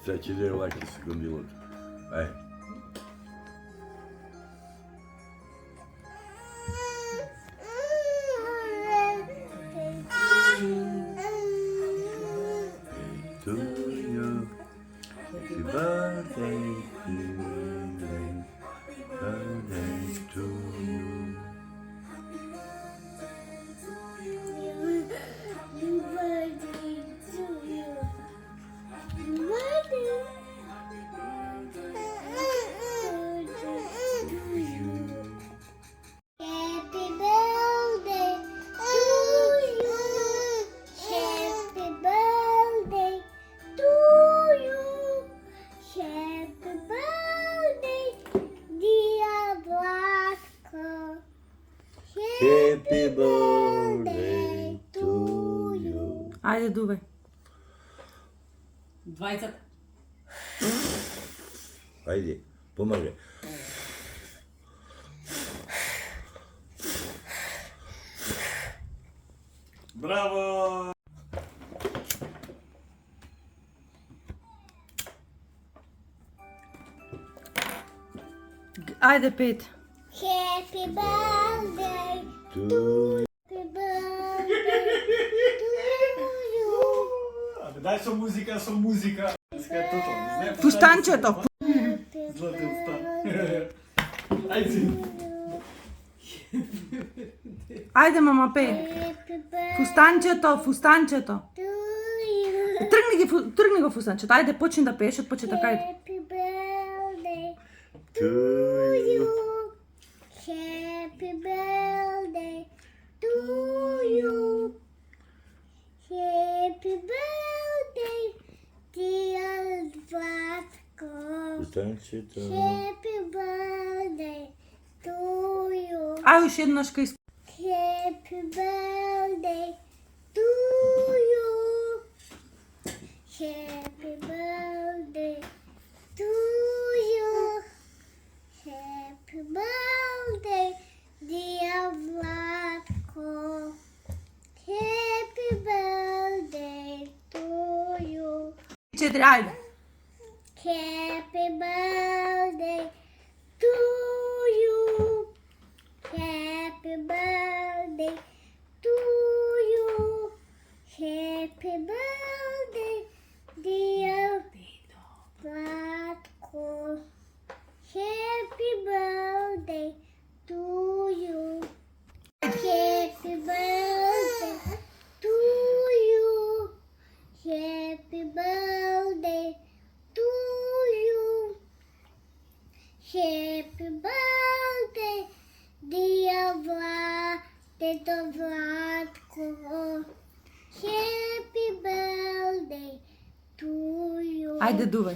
Sete lei lá que segundo e outro. Vai. To you, happy birthday to you, birthday to you. Happy birthday to you. Ajde, duvaj. 20. Ajde, pomagaj. Bravo! Ajde, 5. Happy birthday To Happy birthday to you. Абе, дай со музика, со музика. Сега е тото, не знае. Фустанчето. Златен стан. Айде. Ajde, mama, 5. Happy birthday Фустанчето, фустанчето. to you. Тръгни го фустанчето. Ajde, почни да пееш от почетък. Ajde. Happy birthday to you. Happy birthday to you. Happy birthday, dear Vlatko. Фустанчето. Happy birthday to you. Ай, още еднъж къй. Happy birthday to you. Happy birthday to you. Happy birthday, dear Vlatko. Happy birthday to you. 4, ajde. Happy birthday to you. Happy birthday to you. Happy birthday, dear Vlatko. Happy birthday to you. Happy birthday to you. Happy birthday to you. Happy birthday, dear Vlatko. Happy birthday to you. Ajde, duvaj.